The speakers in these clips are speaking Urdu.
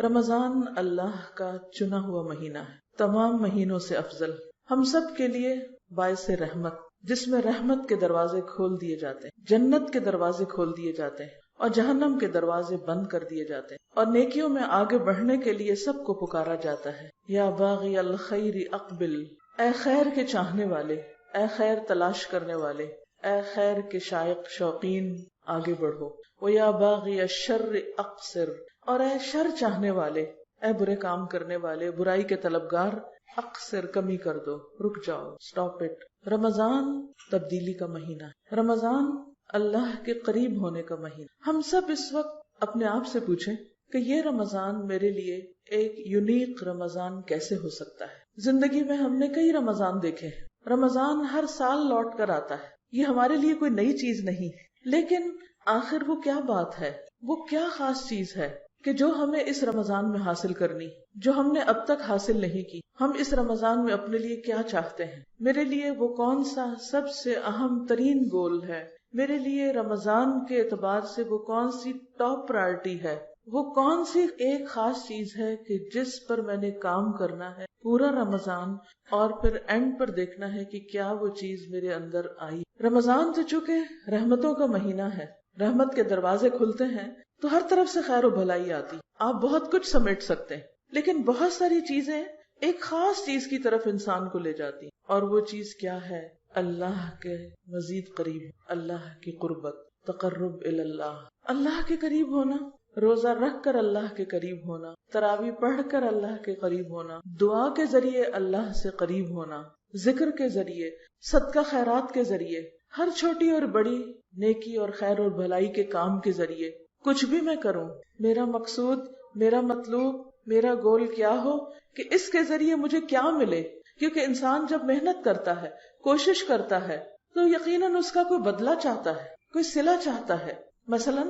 رمضان اللہ کا چنا ہوا مہینہ ہے، تمام مہینوں سے افضل، ہم سب کے لیے باعث رحمت، جس میں رحمت کے دروازے کھول دیے جاتے ہیں، جنت کے دروازے کھول دیے جاتے ہیں اور جہنم کے دروازے بند کر دیے جاتے ہیں، اور نیکیوں میں آگے بڑھنے کے لیے سب کو پکارا جاتا ہے۔ یا باغی الخیر اقبل، اے خیر کے چاہنے والے، اے خیر تلاش کرنے والے، اے خیر کے شائق شوقین، آگے بڑھو۔ ویا باغی الشر اقصر، اور اے شر چاہنے والے، اے برے کام کرنے والے، برائی کے طلبگار، اقصر کمی کر دو، رک جاؤ، سٹاپ اٹ۔ رمضان تبدیلی کا مہینہ ہے، رمضان اللہ کے قریب ہونے کا مہینہ۔ ہم سب اس وقت اپنے آپ سے پوچھیں کہ یہ رمضان میرے لیے ایک یونیک رمضان کیسے ہو سکتا ہے؟ زندگی میں ہم نے کئی رمضان دیکھے ہیں، رمضان ہر سال لوٹ کر آتا ہے، یہ ہمارے لیے کوئی نئی چیز نہیں، لیکن آخر وہ کیا بات ہے، وہ کیا خاص چیز ہے کہ جو ہمیں اس رمضان میں حاصل کرنی، جو ہم نے اب تک حاصل نہیں کی؟ ہم اس رمضان میں اپنے لیے کیا چاہتے ہیں؟ میرے لیے وہ کون سا سب سے اہم ترین گول ہے؟ میرے لیے رمضان کے اعتبار سے وہ کون سی ٹاپ پرائرٹی ہے؟ وہ کون سی ایک خاص چیز ہے کہ جس پر میں نے کام کرنا ہے پورا رمضان، اور پھر اینڈ پر دیکھنا ہے کہ کیا وہ چیز میرے اندر آئی؟ رمضان تو چونکہ رحمتوں کا مہینہ ہے، رحمت کے دروازے کھلتے ہیں تو ہر طرف سے خیر و بھلائی آتی، آپ بہت کچھ سمیٹ سکتے ہیں، لیکن بہت ساری چیزیں ایک خاص چیز کی طرف انسان کو لے جاتی، اور وہ چیز کیا ہے؟ اللہ کے مزید قریب، اللہ کی قربت، تقرب اللہ، اللہ کے قریب ہونا، روزہ رکھ کر اللہ کے قریب ہونا، تراویح پڑھ کر اللہ کے قریب ہونا، دعا کے ذریعے اللہ سے قریب ہونا، ذکر کے ذریعے، صدقہ خیرات کے ذریعے، ہر چھوٹی اور بڑی نیکی اور خیر اور بھلائی کے کام کے ذریعے، کچھ بھی میں کروں، میرا مقصود، میرا مطلوب، میرا گول کیا ہو کہ اس کے ذریعے مجھے کیا ملے، کیونکہ انسان جب محنت کرتا ہے، کوشش کرتا ہے، تو یقیناً اس کا کوئی بدلہ چاہتا ہے، کوئی صلہ چاہتا ہے۔ مثلا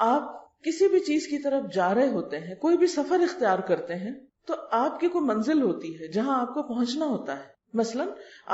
آپ کسی بھی چیز کی طرف جا رہے ہوتے ہیں، کوئی بھی سفر اختیار کرتے ہیں، تو آپ کی کوئی منزل ہوتی ہے جہاں آپ کو پہنچنا ہوتا ہے۔ مثلا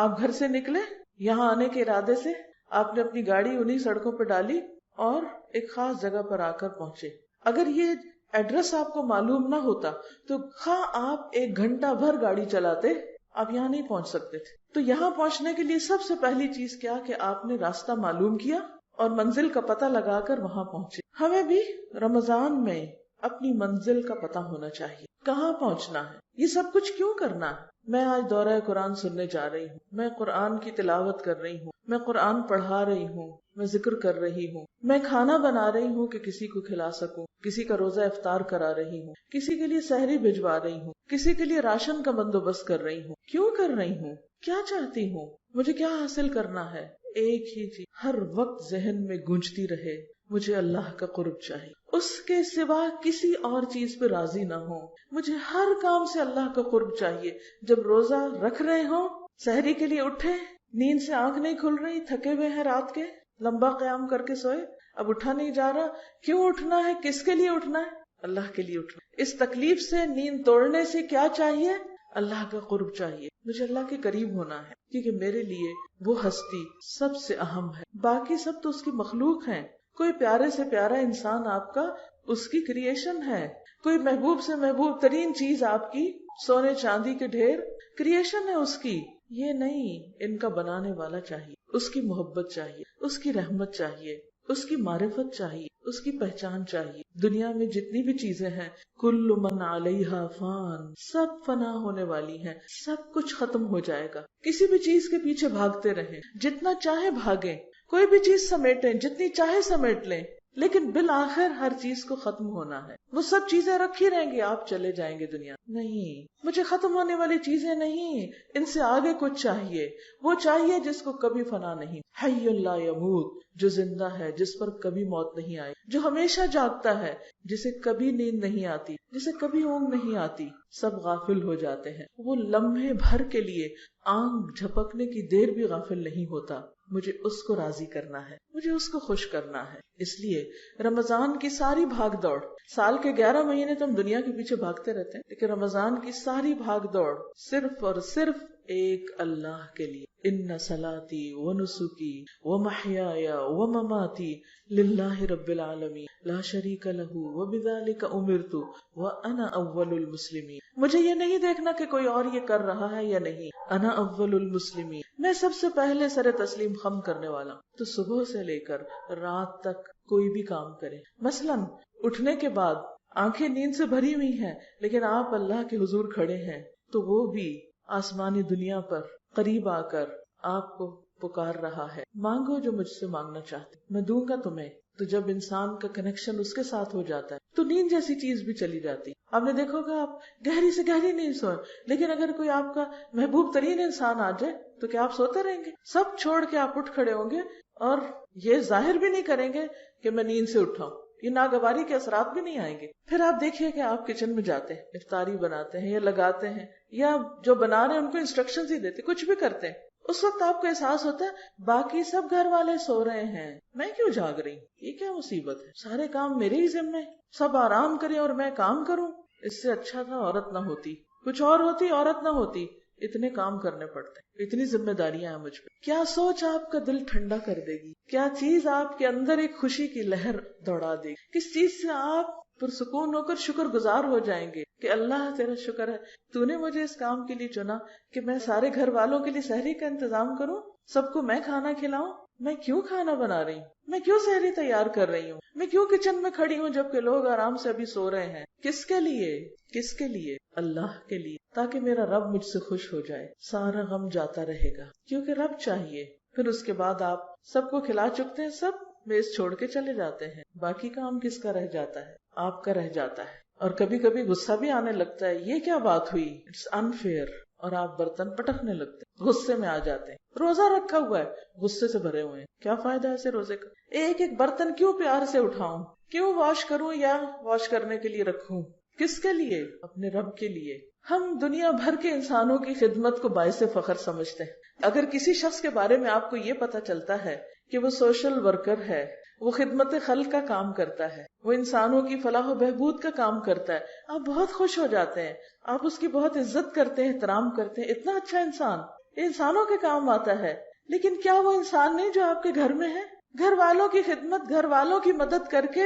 آپ گھر سے نکلے، یہاں آنے کے ارادے سے آپ نے اپنی گاڑی انہی سڑکوں پہ ڈالی اور ایک خاص جگہ پر آ کر پہنچے۔ اگر یہ ایڈریس آپ کو معلوم نہ ہوتا تو خواہ آپ 1 گھنٹہ بھر گاڑی چلاتے، آپ یہاں نہیں پہنچ سکتے تھے۔ تو یہاں پہنچنے کے لیے سب سے پہلی چیز کیا کہ آپ نے راستہ معلوم کیا اور منزل کا پتہ لگا کر وہاں پہنچے۔ ہمیں بھی رمضان میں اپنی منزل کا پتہ ہونا چاہیے، کہاں پہنچنا ہے، یہ سب کچھ کیوں کرنا ہے۔ میں آج دورہ قرآن سننے جا رہی ہوں، میں قرآن کی تلاوت کر رہی ہوں، میں قرآن پڑھا رہی ہوں، میں ذکر کر رہی ہوں، میں کھانا بنا رہی ہوں کہ کسی کو کھلا سکوں، کسی کا روزہ افطار کرا رہی ہوں، کسی کے لیے سحری بھجوا رہی ہوں، کسی کے لیے راشن کا بندوبست کر رہی ہوں۔ کیوں کر رہی ہوں؟ کیا چاہتی ہوں؟ مجھے کیا حاصل کرنا ہے؟ ایک ہی چیز ہر وقت ذہن میں گونجتی رہے، مجھے اللہ کا قرب چاہیے، اس کے سوا کسی اور چیز پہ راضی نہ ہوں، مجھے ہر کام سے اللہ کا قرب چاہیے۔ جب روزہ رکھ رہے ہوں، سحری کے لیے اٹھے، نیند سے آنکھ نہیں کھل رہی، تھکے ہوئے ہیں، رات کے لمبا قیام کر کے سوئے، اب اٹھا نہیں جا رہا، کیوں اٹھنا ہے؟ کس کے لیے اٹھنا ہے؟ اللہ کے لیے اٹھنا۔ اس تکلیف سے، نیند توڑنے سے کیا چاہیے؟ اللہ کا قرب چاہیے، مجھے اللہ کے قریب ہونا ہے، کیونکہ میرے لیے وہ ہستی سب سے اہم ہے، باقی سب تو اس کی مخلوق ہیں۔ کوئی پیارے سے پیارا انسان آپ کا اس کی کریشن ہے، کوئی محبوب سے محبوب ترین چیز آپ کی سونے چاندی کے ڈھیر کریشن ہے اس کی، یہ نہیں، ان کا بنانے والا چاہیے، اس کی محبت چاہیے، اس کی رحمت چاہیے، اس کی معرفت چاہیے، اس کی پہچان چاہیے۔ دنیا میں جتنی بھی چیزیں ہیں، کل من علیہا فان، سب فنا ہونے والی ہیں، سب کچھ ختم ہو جائے گا۔ کسی بھی چیز کے پیچھے بھاگتے رہیں، جتنا چاہے بھاگیں، کوئی بھی چیز سمیٹیں، جتنی چاہے سمیٹ لیں، لیکن بالآخر ہر چیز کو ختم ہونا ہے۔ وہ سب چیزیں رکھی رہیں گی، آپ چلے جائیں گے دنیا نہیں۔ مجھے ختم ہونے والی چیزیں نہیں، ان سے آگے کچھ چاہیے، وہ چاہیے جس کو کبھی فنا نہیں، حی لا یموت، جو زندہ ہے، جس پر کبھی موت نہیں آئی، جو ہمیشہ جاگتا ہے، جسے کبھی نیند نہیں آتی، جسے کبھی اونگ نہیں آتی۔ سب غافل ہو جاتے ہیں، وہ لمحے بھر کے لیے آنکھ جھپکنے کی دیر بھی غافل نہیں ہوتا۔ مجھے اس کو راضی کرنا ہے، مجھے اس کو خوش کرنا ہے۔ اس لیے رمضان کی ساری بھاگ دوڑ، سال کے 11 مہینے تو ہم دنیا کے پیچھے بھاگتے رہتے ہیں، لیکن رمضان کی ساری بھاگ دوڑ صرف اور صرف ایک اللہ کے لیے. ان صلاتی و نسکی و محیای و مماتی للہ رب العالمین لا شریک لہ وبذالک امرت وانا اول المسلمین. مجھے یہ نہیں دیکھنا کہ کوئی اور یہ کر رہا ہے یا نہیں. انا اول المسلمین، میں سب سے پہلے سر تسلیم خم کرنے والا. تو صبح سے لے کر رات تک کوئی بھی کام کرے، مثلاً اٹھنے کے بعد آنکھیں نیند سے بھری ہوئی ہیں لیکن آپ اللہ کے حضور کھڑے ہیں، تو وہ بھی آسمانی دنیا پر قریب آ کر آپ کو پکار رہا ہے، مانگو جو مجھ سے مانگنا چاہتے میں دوں گا تمہیں. تو جب انسان کا کنیکشن اس کے ساتھ ہو جاتا ہے تو نیند جیسی چیز بھی چلی جاتی. آپ نے دیکھو گا آپ گہری سے گہری نیند سوئے، لیکن اگر کوئی آپ کا محبوب ترین انسان آ جائے تو کیا آپ سوتے رہیں گے؟ سب چھوڑ کے آپ اٹھ کھڑے ہوں گے اور یہ ظاہر بھی نہیں کریں گے کہ میں نیند سے اٹھا ہوں. یہ ناگواری کے اثرات بھی نہیں آئیں گے. پھر آپ دیکھیے کہ آپ کچن میں جاتے ہیں، افطاری بناتے ہیں یا لگاتے ہیں، یا جو بنا رہے ہیں ان کو انسٹرکشنز ہی دیتے، کچھ بھی کرتے ہیں. اس وقت آپ کو احساس ہوتا ہے باقی سب گھر والے سو رہے ہیں، میں کیوں جاگ رہی ہوں؟ یہ کیا مصیبت ہے؟ سارے کام میرے ہی ذمہ، سب آرام کریں اور میں کام کروں. اس سے اچھا تھا عورت نہ ہوتی، کچھ اور ہوتی، عورت نہ ہوتی. اتنے کام کرنے پڑتے، اتنی ذمہ داریاں ہیں مجھ پہ. کیا سوچ آپ کا دل ٹھنڈا کر دے گی؟ کیا چیز آپ کے اندر ایک خوشی کی لہر دوڑا دے گی؟ کس چیز سے آپ پرسکون ہو کر شکر گزار ہو جائیں گے کہ اللہ تیرا شکر ہے، تو نے مجھے اس کام کے لیے چنا کہ میں سارے گھر والوں کے لیے سحری کا انتظام کروں، سب کو میں کھانا کھلاؤں. میں کیوں کھانا بنا رہی ہوں؟ میں کیوں سحری تیار کر رہی ہوں؟ میں کیوں کچن میں کھڑی ہوں جبکہ لوگ آرام سے ابھی سو رہے ہیں؟ کس کے لیے؟ کس کے لیے؟ اللہ کے لیے، تاکہ میرا رب مجھ سے خوش ہو جائے. سارا غم جاتا رہے گا کیونکہ رب چاہیے. پھر اس کے بعد آپ سب کو کھلا چکتے ہیں، سب میز چھوڑ کے چلے جاتے ہیں. باقی کام کس کا رہ جاتا ہے؟ آپ کا رہ جاتا ہے. اور کبھی کبھی غصہ بھی آنے لگتا ہے، یہ کیا بات ہوئی، اٹس انفیئر، اور آپ برتن پٹکنے لگتے ہیں، غصے میں آ جاتے ہیں. روزہ رکھا ہوا ہے، غصے سے بھرے ہوئے ہیں، کیا فائدہ ایسے روزے کا؟ ایک ایک برتن کیوں پیار سے اٹھاؤں، کیوں واش کروں یا واش کرنے کے لیے رکھوں؟ کس کے لیے؟ اپنے رب کے لیے. ہم دنیا بھر کے انسانوں کی خدمت کو باعث فخر سمجھتے ہیں. اگر کسی شخص کے بارے میں آپ کو یہ پتا چلتا ہے کہ وہ سوشل ورکر ہے، وہ خدمت خلق کا کام کرتا ہے، وہ انسانوں کی فلاح و بہبود کا کام کرتا ہے، آپ بہت خوش ہو جاتے ہیں، آپ اس کی بہت عزت کرتے ہیں، احترام کرتے ہیں. اتنا اچھا انسان، انسانوں کے کام آتا ہے. لیکن کیا وہ انسان نہیں جو آپ کے گھر میں ہے؟ گھر والوں کی خدمت، گھر والوں کی مدد کر کے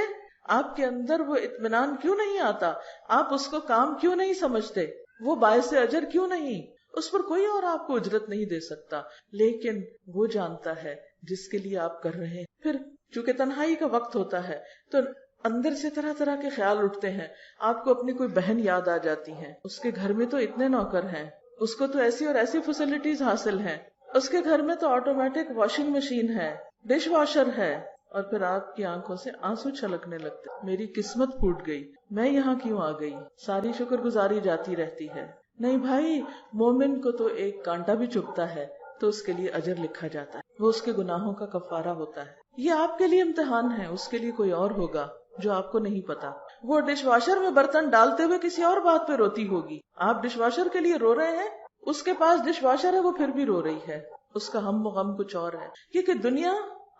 آپ کے اندر وہ اطمینان کیوں نہیں آتا؟ آپ اس کو کام کیوں نہیں سمجھتے؟ وہ باعث اجر کیوں نہیں؟ اس پر کوئی اور آپ کو اجرت نہیں دے سکتا، لیکن وہ جانتا ہے جس کے لیے آپ کر رہے ہیں. پھر چونکہ تنہائی کا وقت ہوتا ہے تو اندر سے طرح طرح کے خیال اٹھتے ہیں. آپ کو اپنی کوئی بہن یاد آ جاتی ہے، اس کے گھر میں تو اتنے نوکر ہیں، اس کو تو ایسی اور ایسی فیسلٹیز حاصل ہیں، اس کے گھر میں تو آٹومیٹک واشنگ مشین ہے، ڈش واشر ہے. اور پھر آپ کی آنکھوں سے آنسو چھلکنے لگتے، میری قسمت پھوٹ گئی، میں یہاں کیوں آ گئی؟ ساری شکر گزاری جاتی رہتی ہے. نہیں بھائی، مومن کو تو ایک کانٹا بھی چبھتا ہے تو اس کے لیے اجر لکھا جاتا ہے، وہ اس کے گناہوں کا کفارہ ہوتا ہے. یہ آپ کے لیے امتحان ہے، اس کے لیے کوئی اور ہوگا جو آپ کو نہیں پتا. وہ ڈش واشر میں برتن ڈالتے ہوئے کسی اور بات پہ روتی ہوگی، آپ ڈش واشر کے لیے رو رہے ہیں، اس کے پاس ڈش واشر ہے، وہ پھر بھی رو رہی ہے، اس کا ہم و غم کچھ اور ہے. کیونکہ دنیا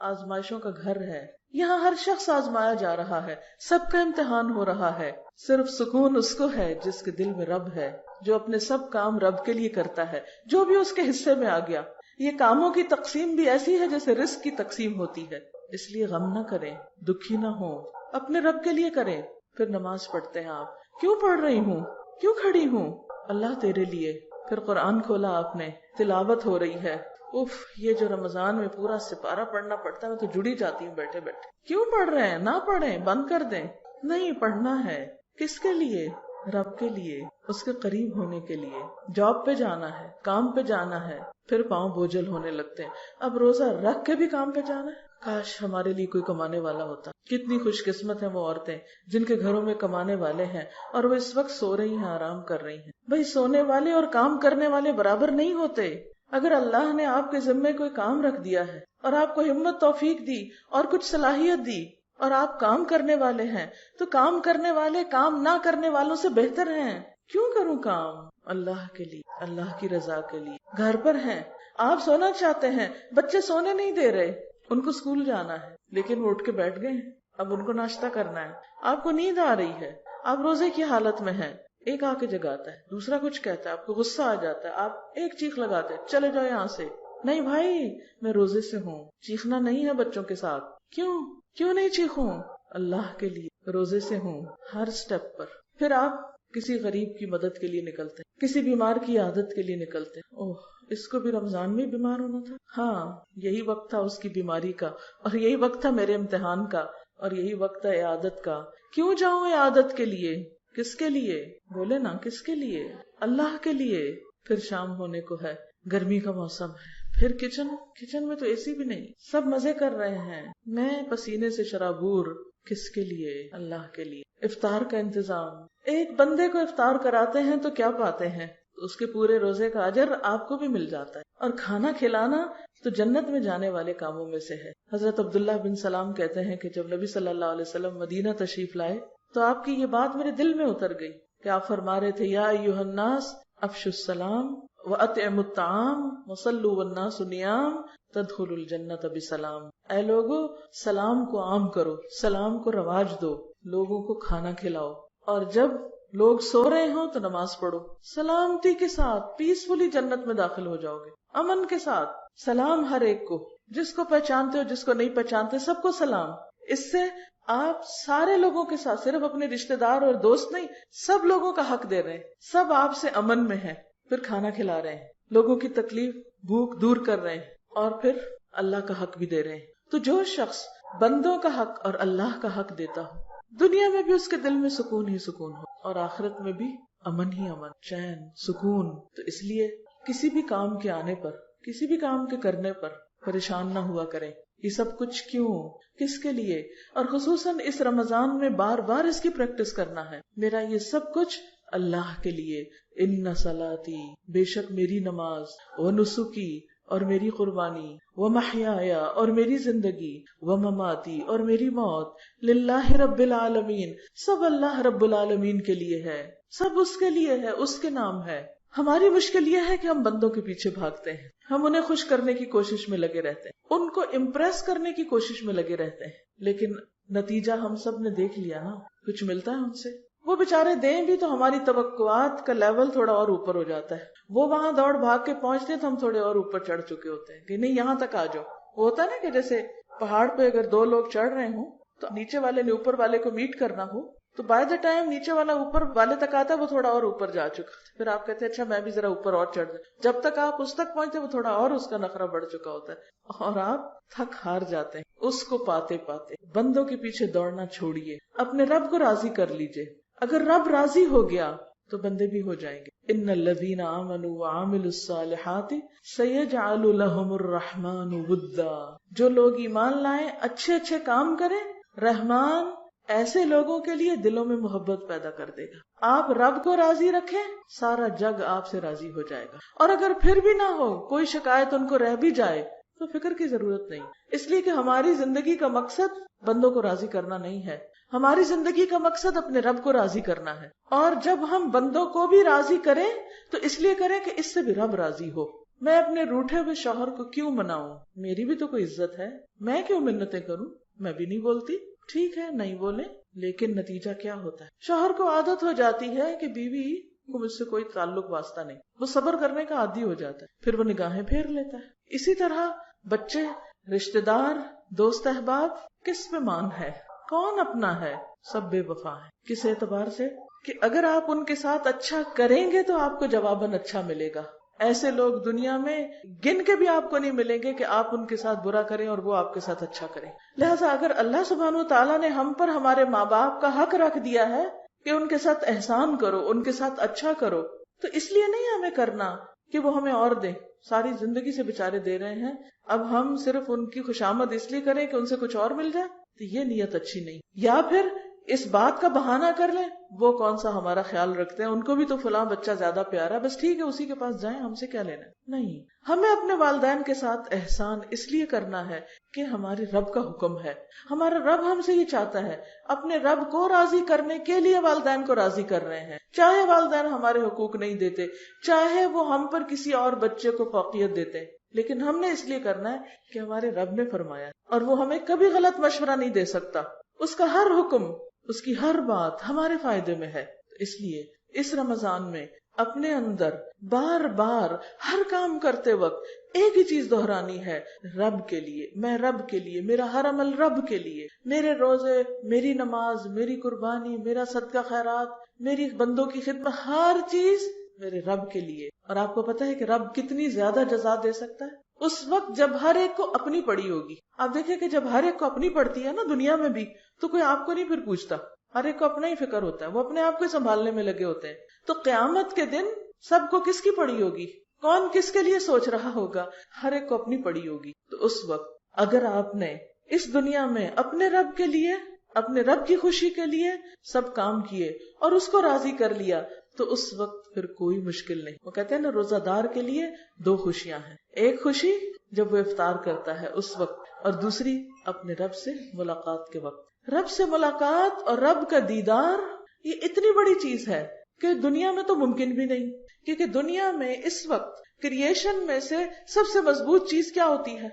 آزمائشوں کا گھر ہے، یہاں ہر شخص آزمایا جا رہا ہے، سب کا امتحان ہو رہا ہے. صرف سکون اس کو ہے جس کے دل میں رب ہے، جو اپنے سب کام رب کے لیے کرتا ہے، جو بھی اس کے حصے میں آ گیا. یہ کاموں کی تقسیم بھی ایسی ہے جیسے رزق کی تقسیم ہوتی ہے. اس لیے غم نہ کریں، دکھی نہ ہوں، اپنے رب کے لیے کریں. پھر نماز پڑھتے ہیں آپ، کیوں پڑھ رہی ہوں، کیوں کھڑی ہوں؟ اللہ تیرے لیے. پھر قرآن کھولا آپ نے، تلاوت ہو رہی ہے. اف، یہ جو رمضان میں پورا سپارہ پڑھنا پڑتا ہے میں تو جڑی جاتی ہوں بیٹھے بیٹھے. کیوں پڑھ رہے ہیں؟ نہ پڑھیں، بند کر دیں. نہیں، پڑھنا ہے. کس کے لیے؟ رب کے لیے، اس کے قریب ہونے کے لیے. جاب پہ جانا ہے، کام پہ جانا ہے، پھر پاؤں بوجھل ہونے لگتے ہیں. اب روزہ رکھ کے بھی کام پہ جانا ہے. کاش ہمارے لیے کوئی کمانے والا ہوتا. کتنی خوش قسمت ہیں وہ عورتیں جن کے گھروں میں کمانے والے ہیں اور وہ اس وقت سو رہی ہیں، آرام کر رہی ہیں. بھائی، سونے والے اور کام کرنے والے برابر نہیں ہوتے. اگر اللہ نے آپ کے ذمے کوئی کام رکھ دیا ہے اور آپ کو ہمت توفیق دی اور کچھ صلاحیت دی اور آپ کام کرنے والے ہیں، تو کام کرنے والے کام نہ کرنے والوں سے بہتر ہیں. کیوں کروں کام؟ اللہ کے لیے، اللہ کی رضا کے لیے. گھر پر ہیں، آپ سونا چاہتے ہیں، بچے سونے نہیں دے رہے، ان کو اسکول جانا ہے لیکن وہ اٹھ کے بیٹھ گئے ہیں، اب ان کو ناشتہ کرنا ہے. آپ کو نیند آ رہی ہے، آپ روزے کی حالت میں ہیں، ایک آ کے جگاتا ہے، دوسرا کچھ کہتا ہے، آپ کو غصہ آ جاتا ہے، آپ ایک چیخ لگاتے ہیں چلے جاؤ یہاں سے، نہیں بھائی میں روزے سے ہوں، چیخنا نہیں ہے بچوں کے ساتھ. کیوں نہیں چیخوں؟ اللہ کے لیے روزے سے ہوں. ہر سٹیپ پر پھر آپ کسی غریب کی مدد کے لیے نکلتے ہیں، کسی بیمار کی عادت کے لیے نکلتے ہیں. اوہ اس کو بھی رمضان میں بیمار ہونا تھا، ہاں یہی وقت تھا اس کی بیماری کا، اور یہی وقت تھا میرے امتحان کا، اور یہی وقت ہے عادت کا. کیوں جاؤں عادت کے لیے؟ کس کے لیے؟ بولے نا کس کے لیے؟ اللہ کے لیے. پھر شام ہونے کو ہے، گرمی کا موسم ہے، پھر کچن میں تو اے سی بھی نہیں، سب مزے کر رہے ہیں، میں پسینے سے شرابور. کس کے لیے؟ اللہ کے لیے. افطار کا انتظام، ایک بندے کو افطار کراتے ہیں تو کیا پاتے ہیں؟ اس کے پورے روزے کا اجر آپ کو بھی مل جاتا ہے. اور کھانا کھلانا تو جنت میں جانے والے کاموں میں سے ہے. حضرت عبداللہ بن سلام کہتے ہیں کہ جب نبی صلی اللہ علیہ وسلم مدینہ تشریف لائے تو آپ کی یہ بات میرے دل میں اتر گئی کہ آپ فرما رہے تھے یا ایھا الناس افشوا السلام واطعموا الطعام وصلوا والناس نیام تدخلوا الجنۃ بسلام. اے لوگو سلام کو عام کرو، سلام کو رواج دو، لوگوں کو کھانا کھلاؤ، اور جب لوگ سو رہے ہوں تو نماز پڑھو. سلامتی کے ساتھ پیسفلی جنت میں داخل ہو جاؤ گے، امن کے ساتھ. سلام ہر ایک کو، جس کو پہچانتے ہو جس کو نہیں پہچانتے سب کو سلام. اس سے آپ سارے لوگوں کے ساتھ، صرف اپنے رشتہ دار اور دوست نہیں، سب لوگوں کا حق دے رہے ہیں، سب آپ سے امن میں ہیں. پھر کھانا کھلا رہے ہیں، لوگوں کی تکلیف بھوک دور کر رہے ہیں، اور پھر اللہ کا حق بھی دے رہے ہیں. تو جو شخص بندوں کا حق اور اللہ کا حق دیتا ہو، دنیا میں بھی اس کے دل میں سکون ہی سکون ہو، اور آخرت میں بھی امن ہی امن، چین، سکون. تو اس لیے کسی بھی کام کے آنے پر، کسی بھی کام کے کرنے پر پریشان نہ ہوا کریں. یہ سب کچھ کیوں، کس کے لیے؟ اور خصوصاً اس رمضان میں بار بار اس کی پریکٹس کرنا ہے. میرا یہ سب کچھ اللہ کے لیے. ان صلاتی، بے شک میری نماز، ونسکی، اور میری قربانی، ومحیائی، اور میری زندگی، ومماتی، اور میری موت، للہ رب العالمین، سب اللہ رب العالمین کے لیے ہے، سب اس کے لیے ہے، اس کے نام ہے. ہماری مشکل یہ ہے کہ ہم بندوں کے پیچھے بھاگتے ہیں، ہم انہیں خوش کرنے کی کوشش میں لگے رہتے ہیں، ان کو امپریس کرنے کی کوشش میں لگے رہتے ہیں، لیکن نتیجہ ہم سب نے دیکھ لیا نا، کچھ ملتا ہے ان سے. وہ بےچارے دیں بھی تو ہماری توقعات کا لیول تھوڑا اور اوپر ہو جاتا ہے. وہ وہاں دوڑ بھاگ کے پہنچتے تو ہم تھوڑے اور اوپر چڑھ چکے ہوتے ہیں کہ نہیں یہاں تک آ جاؤ. وہ ہوتا ہے نا کہ جیسے پہاڑ پہ اگر دو لوگ چڑھ رہے ہوں تو نیچے والے نے اوپر والے کو میٹ کرنا ہو تو بائی دا ٹائم نیچے والا اوپر والے تک آتا ہے وہ تھوڑا اور اوپر جا چکا، پھر آپ کہتے ہیں اچھا میں بھی ذرا اوپر اور چڑھ جاؤں. جب تک آپ اس تک پہنچتے وہ تھوڑا اور اس کا نخرہ بڑھ چکا ہوتا ہے اور آپ تھک ہار جاتے ہیں. اس کو پاتے پاتے بندوں کے پیچھے دوڑنا چھوڑیے، اپنے رب کو راضی کر لیجئے. اگر رب راضی ہو گیا تو بندے بھی ہو جائیں گے. ان الذین آمنوا وعملوا الصالحات سیجعل لهم الرحمن ودا. جو لوگ ایمان لائیں، اچھے اچھے کام کریں، رحمان ایسے لوگوں کے لیے دلوں میں محبت پیدا کر دے گا. آپ رب کو راضی رکھیں، سارا جگ آپ سے راضی ہو جائے گا. اور اگر پھر بھی نہ ہو، کوئی شکایت ان کو رہ بھی جائے تو فکر کی ضرورت نہیں، اس لیے کہ ہماری زندگی کا مقصد بندوں کو راضی کرنا نہیں ہے، ہماری زندگی کا مقصد اپنے رب کو راضی کرنا ہے. اور جب ہم بندوں کو بھی راضی کریں تو اس لیے کریں کہ اس سے بھی رب راضی ہو. میں اپنے روٹھے ہوئے شوہر کو کیوں مناؤں؟ میری بھی تو کوئی عزت ہے، میں کیوں منتیں کروں؟ میں بھی نہیں بولتی، ٹھیک ہے نہیں بولے، لیکن نتیجہ کیا ہوتا ہے؟ شوہر کو عادت ہو جاتی ہے کہ بیوی کو مجھ سے کوئی تعلق واسطہ نہیں، وہ صبر کرنے کا عادی ہو جاتا ہے، پھر وہ نگاہیں پھیر لیتا ہے. اسی طرح بچے، رشتہ دار، دوست احباب، کس پہ مان ہے؟ کون اپنا ہے؟ سب بے وفا ہے. کس اعتبار سے؟ کہ اگر آپ ان کے ساتھ اچھا کریں گے تو آپ کو جواباً اچھا ملے گا. ایسے لوگ دنیا میں گن کے بھی آپ کو نہیں ملیں گے کہ آپ ان کے ساتھ برا کریں اور وہ آپ کے ساتھ اچھا کریں. لہٰذا اگر اللہ سبحانہ و تعالیٰ نے ہم پر ہمارے ماں باپ کا حق رکھ دیا ہے کہ ان کے ساتھ احسان کرو، ان کے ساتھ اچھا کرو، تو اس لیے نہیں ہمیں کرنا کہ وہ ہمیں اور دیں. ساری زندگی سے بےچارے دے رہے ہیں، اب ہم صرف ان کی خوشامد اس لیے کریں کہ ان سے کچھ اور مل جائے، تو یہ نیت اچھی نہیں. یا پھر اس بات کا بہانہ کر لیں وہ کون سا ہمارا خیال رکھتے ہیں، ان کو بھی تو فلاں بچہ زیادہ پیارا ہے، بس ٹھیک ہے اسی کے پاس جائیں، ہم سے کیا لینا. نہیں، ہمیں اپنے والدین کے ساتھ احسان اس لیے کرنا ہے کہ ہمارے رب کا حکم ہے، ہمارا رب ہم سے یہ چاہتا ہے. اپنے رب کو راضی کرنے کے لیے والدین کو راضی کر رہے ہیں، چاہے والدین ہمارے حقوق نہیں دیتے، چاہے وہ ہم پر کسی اور بچے کو فوقیت دیتے ہیں، لیکن ہم نے اس لیے کرنا ہے کہ ہمارے رب نے فرمایا، اور وہ ہمیں کبھی غلط مشورہ نہیں دے سکتا. اس کا ہر حکم، اس کی ہر بات ہمارے فائدے میں ہے. اس لیے اس رمضان میں اپنے اندر بار بار ہر کام کرتے وقت ایک ہی چیز دہرانی ہے، رب کے لیے، میں رب کے لیے، میرا ہر عمل رب کے لیے، میرے روزے، میری نماز، میری قربانی، میرا صدقہ خیرات، میری بندوں کی خدمت، ہر چیز میرے رب کے لیے۔ اور آپ کو پتا ہے کہ رب کتنی زیادہ جزا دے سکتا ہے؟ اس وقت جب ہر ایک کو اپنی پڑی ہوگی۔ آپ دیکھیں کہ جب ہر ایک کو اپنی پڑتی ہے نا دنیا میں بھی، تو کوئی آپ کو نہیں پھر پوچھتا، ہر ایک کو اپنا ہی فکر ہوتا ہے، وہ اپنے آپ کو سنبھالنے میں لگے ہوتے ہیں۔ تو قیامت کے دن سب کو کس کی پڑی ہوگی؟ کون کس کے لیے سوچ رہا ہوگا؟ ہر ایک کو اپنی پڑی ہوگی۔ تو اس وقت اگر آپ نے اس دنیا میں اپنے رب کے لیے، اپنے رب کی خوشی کے لیے سب کام کیے اور اس کو راضی کر لیا، تو اس وقت پھر کوئی مشکل نہیں۔ وہ کہتے ہیں نا، روزہ دار کے لیے دو خوشیاں ہیں، ایک خوشی جب وہ افطار کرتا ہے اس وقت، اور دوسری اپنے رب سے ملاقات کے وقت۔ رب سے ملاقات اور رب کا دیدار یہ اتنی بڑی چیز ہے کہ دنیا میں تو ممکن بھی نہیں، کیونکہ دنیا میں اس وقت کریشن میں سے سب سے مضبوط چیز کیا ہوتی ہے؟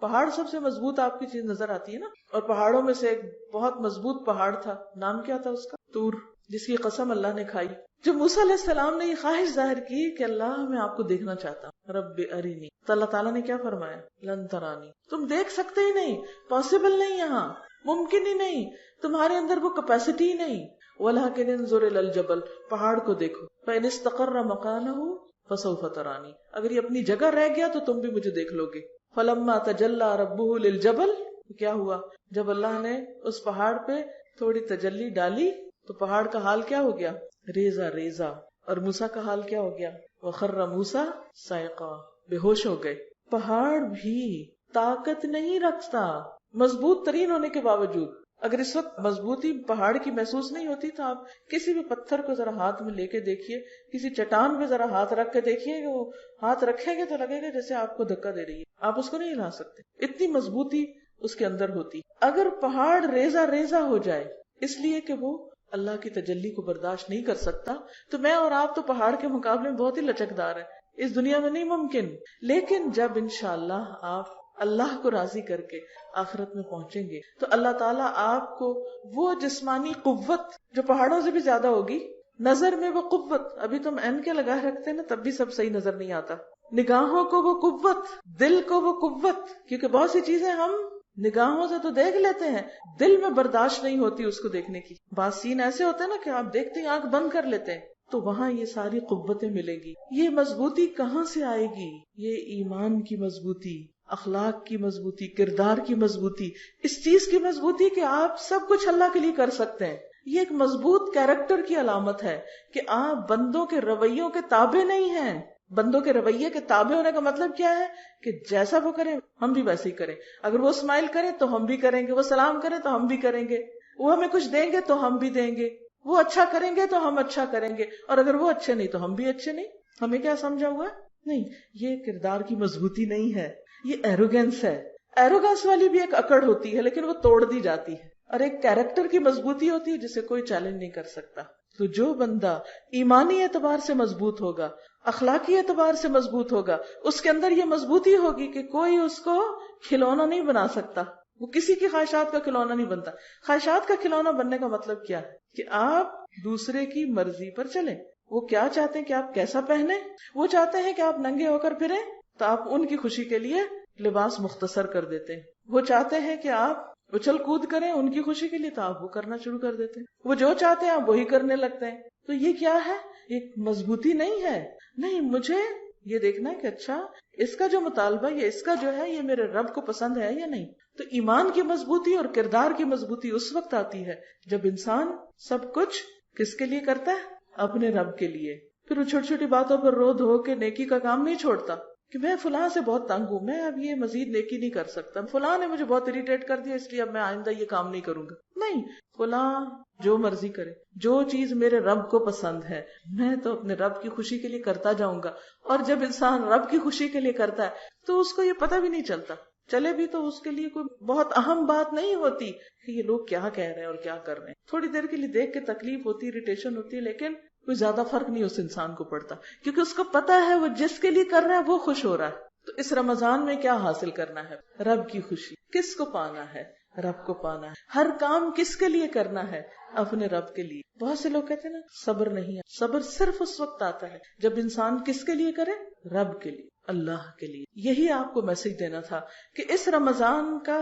پہاڑ سب سے مضبوط آپ کی چیز نظر آتی ہے نا، اور پہاڑوں میں سے ایک بہت مضبوط پہاڑ تھا، نام کیا تھا اس کا؟ طور، جس کی قسم اللہ نے کھائی۔ جب موسیٰ علیہ السلام نے یہ خواہش ظاہر کی کہ اللہ میں آپ کو دیکھنا چاہتا ہوں، رب ارینی، تو اللہ تعالیٰ نے کیا فرمایا؟ لن ترانی، تم دیکھ سکتے ہی نہیں، پاسبل نہیں، یہاں ممکن ہی نہیں، تمہارے اندر وہ کیپیسٹی ہی نہیں۔ وَلَكِنِ انظُرْ إِلَى الْجَبَلِ، پہاڑ کو دیکھو، فَإِنِ اسْتَقَرَّ مَكَانَهُ فَسَوْفَ تَرَانِي، اگر یہ اپنی جگہ رہ گیا تو تم بھی مجھے دیکھ لو گے۔ فَلَمَّا تَجَلَّى رَبُّهُ لِلْجَبَلِ، کیا ہوا؟ جب اللہ نے اس پہاڑ پہ تھوڑی تجلی ڈالی تو پہاڑ کا حال کیا ہو گیا؟ ریزہ ریزہ۔ اور موسیٰ کا حال کیا ہو گیا؟ وَخَرَّ مُوسَىٰ صَعِقًا، بے ہوش ہو گئے۔ پہاڑ بھی طاقت نہیں رکھتا مضبوط ترین ہونے کے باوجود۔ اگر اس وقت مضبوطی پہاڑ کی محسوس نہیں ہوتی تو آپ کسی بھی پتھر کو ذرا ہاتھ میں لے کے دیکھیے، کسی چٹان پہ ذرا ہاتھ رکھ کے دیکھیے کہ وہ ہاتھ رکھیں گے تو لگے گا جیسے آپ کو دھکا دے رہی ہے، آپ اس کو نہیں ہلا سکتے، اتنی مضبوطی اس کے اندر ہوتی۔ اگر پہاڑ ریزہ ریزہ ہو جائے اس لیے کہ وہ اللہ کی تجلی کو برداشت نہیں کر سکتا، تو میں اور آپ تو پہاڑ کے مقابلے میں بہت ہی لچکدار ہیں، اس دنیا میں نہیں ممکن۔ لیکن جب انشاءاللہ آپ اللہ کو راضی کر کے آخرت میں پہنچیں گے تو اللہ تعالیٰ آپ کو وہ جسمانی قوت جو پہاڑوں سے بھی زیادہ ہوگی، نظر میں وہ قوت، ابھی تم این کے لگائے رکھتے ہیں نا تب بھی سب صحیح نظر نہیں آتا، نگاہوں کو وہ قوت، دل کو وہ قوت، کیونکہ بہت سی چیزیں ہم نگاہوں سے تو دیکھ لیتے ہیں، دل میں برداشت نہیں ہوتی اس کو دیکھنے کی۔ بعض سین ایسے ہوتے ہیں نا کہ آپ دیکھتے ہیں آنکھ بند کر لیتے ہیں، تو وہاں یہ ساری قوتیں ملیں گی۔ یہ مضبوطی کہاں سے آئے گی؟ یہ ایمان کی مضبوطی، اخلاق کی مضبوطی، کردار کی مضبوطی، اس چیز کی مضبوطی کہ آپ سب کچھ اللہ کے لیے کر سکتے ہیں۔ یہ ایک مضبوط کیریکٹر کی علامت ہے کہ آپ بندوں کے رویوں کے تابع نہیں ہیں۔ بندوں کے رویے کے تابع ہونے کا مطلب کیا ہے؟ کہ جیسا وہ کریں ہم بھی ویسے ہی کریں، اگر وہ اسمائل کریں تو ہم بھی کریں گے، وہ سلام کریں تو ہم بھی کریں گے، وہ ہمیں کچھ دیں گے تو ہم بھی دیں گے، وہ اچھا کریں گے تو ہم اچھا کریں گے، اور اگر وہ اچھے نہیں تو ہم بھی اچھے نہیں۔ ہمیں کیا سمجھا ہوا؟ نہیں، یہ کردار کی مضبوطی نہیں ہے، یہ ایروگینس ہے۔ ایروگینس والی بھی ایک اکڑ ہوتی ہے لیکن وہ توڑ دی جاتی ہے، اور ایک کیریکٹر کی مضبوطی ہوتی ہے جسے کوئی چیلنج نہیں کر سکتا۔ تو جو بندہ ایمانی اعتبار سے مضبوط ہوگا، اخلاقی اعتبار سے مضبوط ہوگا، اس کے اندر یہ مضبوطی ہوگی کہ کوئی اس کو کھلونا نہیں بنا سکتا، وہ کسی کی خواہشات کا کھلونا نہیں بنتا۔ خواہشات کا کھلونا بننے کا مطلب کیا ہے؟ کہ آپ دوسرے کی مرضی پر چلیں۔ وہ کیا چاہتے ہیں کہ آپ کیسا پہنیں؟ وہ چاہتے ہیں کہ آپ ننگے ہو کر پھریں تو آپ ان کی خوشی کے لیے لباس مختصر کر دیتے ہیں۔ وہ چاہتے ہیں کہ آپ اچھل کود کریں ان کی خوشی کے لیے تو آپ وہ کرنا شروع کر دیتے ہیں۔ وہ جو چاہتے ہیں آپ وہی کرنے لگتے ہیں۔ تو یہ کیا ہے؟ ایک مضبوطی نہیں ہے۔ نہیں، مجھے یہ دیکھنا ہے کہ اچھا اس کا جو مطالبہ یا اس کا جو ہے یہ میرے رب کو پسند ہے یا نہیں۔ تو ایمان کی مضبوطی اور کردار کی مضبوطی اس وقت آتی ہے جب انسان سب کچھ کس کے لیے کرتا ہے؟ اپنے رب کے لیے۔ پھر وہ چھوٹی چھوٹی باتوں پر رو دھو کے نیکی کا کام نہیں چھوڑتا کہ میں فلاں سے بہت تنگ ہوں، میں اب یہ مزید نیکی نہیں کر سکتا، فلاں نے مجھے بہت اریٹیٹ کر دیا اس لیے اب میں آئندہ یہ کام نہیں کروں گا۔ نہیں، فلاں جو مرضی کرے، جو چیز میرے رب کو پسند ہے میں تو اپنے رب کی خوشی کے لیے کرتا جاؤں گا۔ اور جب انسان رب کی خوشی کے لیے کرتا ہے تو اس کو یہ پتہ بھی نہیں چلتا، چلے بھی تو اس کے لیے کوئی بہت اہم بات نہیں ہوتی کہ یہ لوگ کیا کہہ رہے ہیں اور کیا کر رہے ہیں۔ تھوڑی دیر کے لیے دیکھ کے تکلیف ہوتی، اریٹیشن ہوتی ہے، لیکن کوئی زیادہ فرق نہیں اس انسان کو پڑتا، کیونکہ اس کو پتا ہے وہ جس کے لیے کر رہا ہے وہ خوش ہو رہا ہے۔ تو اس رمضان میں کیا حاصل کرنا ہے؟ رب کی خوشی۔ کس کو پانا ہے؟ رب کو پانا ہے. ہر کام کس کے لیے کرنا ہے؟ اپنے رب کے لیے. بہت سے لوگ کہتے ہیں نا صبر نہیں ہے. صبر صرف اس وقت آتا ہے جب انسان کس کے لیے کرے؟ رب کے لیے، اللہ کے لیے. یہی آپ کو میسج دینا تھا کہ اس رمضان کا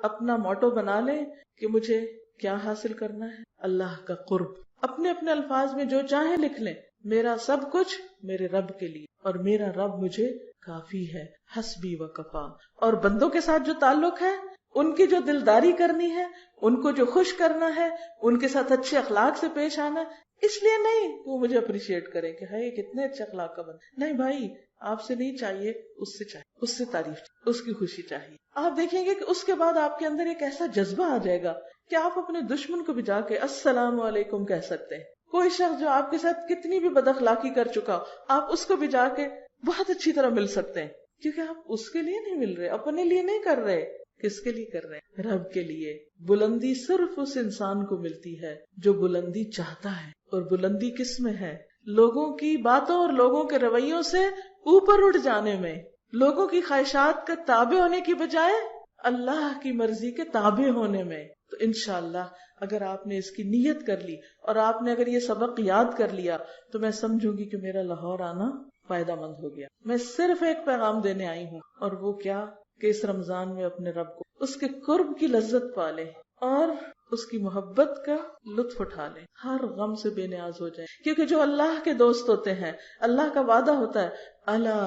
اپنا موٹو بنا لیں کہ مجھے کیا حاصل کرنا ہے؟ اللہ کا قرب. اپنے اپنے الفاظ میں جو چاہیں لکھ لیں، میرا سب کچھ میرے رب کے لیے، اور میرا رب مجھے کافی ہے، حسبی و کفا. اور بندوں کے ساتھ جو تعلق ہے، ان کی جو دلداری کرنی ہے، ان کو جو خوش کرنا ہے، ان کے ساتھ اچھے اخلاق سے پیش آنا ہے. اس لیے نہیں کہ وہ مجھے اپریشیٹ کریں کہ ہے کتنے اچھے اخلاق کا بندہ. نہیں بھائی، آپ سے نہیں چاہیے، اس سے چاہیے، اس سے تعریف، اس کی خوشی چاہیے. آپ دیکھیں گے کہ اس کے بعد آپ کے اندر ایک ایسا جذبہ آ جائے گا کہ آپ اپنے دشمن کو بھی جا کے السلام علیکم کہہ سکتے ہیں. کوئی شخص جو آپ کے ساتھ کتنی بھی بد اخلاقی کر چکا، آپ اس کو بھی جا کے بہت اچھی طرح مل سکتے ہیں، کیونکہ آپ اس کے لیے نہیں مل رہے، اپنے لیے نہیں کر رہے. کس کے لیے کر رہے ہیں؟ رب کے لیے. بلندی صرف اس انسان کو ملتی ہے جو بلندی چاہتا ہے. اور بلندی کس میں ہے؟ لوگوں کی باتوں اور لوگوں کے رویوں سے اوپر اٹھ جانے میں، لوگوں کی خواہشات کا تابع ہونے کی بجائے اللہ کی مرضی کے تابع ہونے میں. تو انشاءاللہ اگر آپ نے اس کی نیت کر لی اور آپ نے اگر یہ سبق یاد کر لیا تو میں سمجھوں گی کہ میرا لاہور آنا فائدہ مند ہو گیا. میں صرف ایک پیغام دینے آئی ہوں، اور وہ کیا کہ اس رمضان میں اپنے رب کو، اس کے قرب کی لذت پالے اور اس کی محبت کا لطف اٹھا لیں، ہر غم سے بے نیاز ہو جائیں. کیونکہ جو اللہ کے دوست ہوتے ہیں، اللہ کا وعدہ ہوتا ہے، الا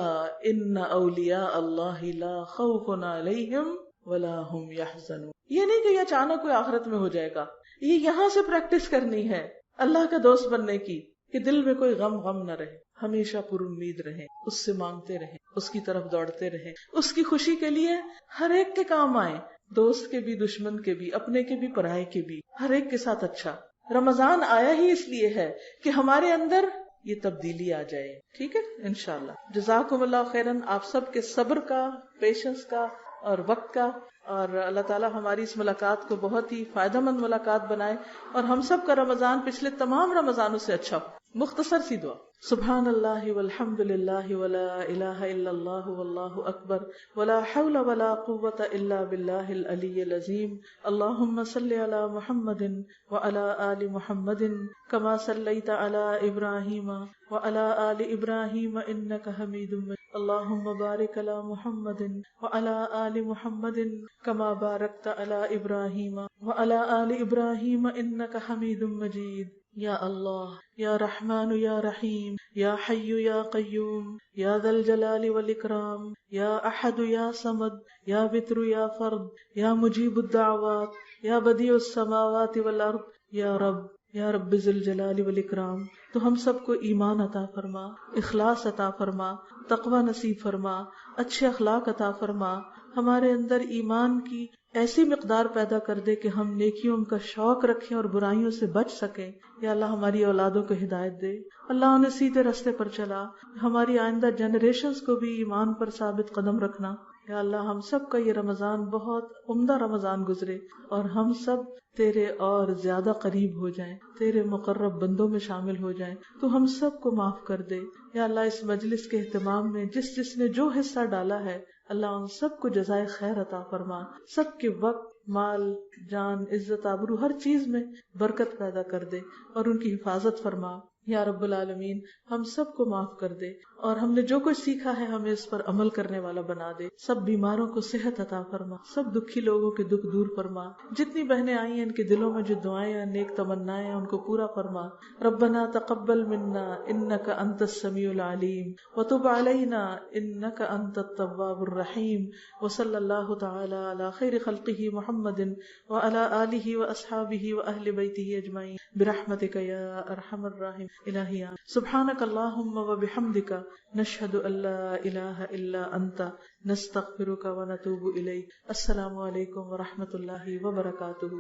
ان اولیاء اللہ لا خوف علیہم ولا هم يحزنون. یہ نہیں کہ یہ اچانک کوئی آخرت میں ہو جائے گا، یہ یہاں سے پریکٹس کرنی ہے اللہ کا دوست بننے کی، کہ دل میں کوئی غم نہ رہے، ہمیشہ پر امید رہیں، اس سے مانگتے رہیں، اس کی طرف دوڑتے رہیں، اس کی خوشی کے لیے ہر ایک کے کام آئیں، دوست کے بھی، دشمن کے بھی، اپنے کے بھی، پرائے کے بھی، ہر ایک کے ساتھ اچھا. رمضان آیا ہی اس لیے ہے کہ ہمارے اندر یہ تبدیلی آ جائے. ٹھیک ہے انشاءاللہ. جزاکم اللہ خیرن، آپ سب کے صبر کا، پیشنس کا اور وقت کا، اور اللہ تعالیٰ ہماری اس ملاقات کو بہت ہی فائدہ مند ملاقات بنائے، اور ہم سب کا رمضان پچھلے تمام رمضانوں سے اچھا ہو. مختصر سی دعا. سبحان اللہ والحمد للہ ولا الہ الا اللہ واللہ اکبر ولا حول ولا قوة الا باللہ العلی العظیم. اللہم صل علی محمد وعلی آل محمد کما صلیت علی ابراہیم وعلی آل ابراہیم انک حمید مجید. اللہم بارک علی محمد وعلی آل محمد کما بارکت علی ابراہیم وعلی آل ابراہیم انک حمید مجید. یا اللہ، یا رحمان یا رحیم، یا حی یا قیوم، یا ذا الجلال والاکرام، یا احد یا صمد، یا وتر یا فرد، یا مجیب الدعوات، یا بدیع السماوات والارض. یا رب ذی الجلال والاکرام، تو ہم سب کو ایمان عطا فرما، اخلاص عطا فرما، تقوی نصیب فرما، اچھے اخلاق عطا فرما. ہمارے اندر ایمان کی ایسی مقدار پیدا کر دے کہ ہم نیکیوں کا شوق رکھیں اور برائیوں سے بچ سکیں. یا اللہ ہماری اولادوں کو ہدایت دے، اللہ انہیں سیدھے راستے پر چلا. ہماری آئندہ جنریشنز کو بھی ایمان پر ثابت قدم رکھنا. یا اللہ ہم سب کا یہ رمضان بہت عمدہ رمضان گزرے، اور ہم سب تیرے اور زیادہ قریب ہو جائیں، تیرے مقرب بندوں میں شامل ہو جائیں. تو ہم سب کو معاف کر دے. یا اللہ اس مجلس کے اہتمام میں جس نے جو حصہ ڈالا ہے، اللہ ان سب کو جزائے خیر عطا فرما. سب کے وقت، مال، جان، عزت، آبرو، ہر چیز میں برکت پیدا کر دے اور ان کی حفاظت فرما. یا رب العالمین ہم سب کو معاف کر دے، اور ہم نے جو کچھ سیکھا ہے ہمیں اس پر عمل کرنے والا بنا دے. سب بیماروں کو صحت عطا فرما، سب دکھی لوگوں کے دکھ دور فرما. جتنی بہنیں آئی ہیں ان کے دلوں میں جو دعائیں ہیں، نیک تمنائیں ہیں، ان کو پورا فرما. ربنا تقبل منا انک انت السمیع العلیم وتب علینا انک انت التواب الرحیم. وصلی اللہ تعالی علی خیر خلقہ محمد وعلی آلہ واصحابہ واہل بیتہ اجمعین برحمتک یا ارحم الراحمین. الہی سبحانک اللہم وبحمدک نشہد ان لا الہ الا انت نستغفرک ونتوب الیک. السلام علیکم ورحمۃ اللہ وبرکاتہ.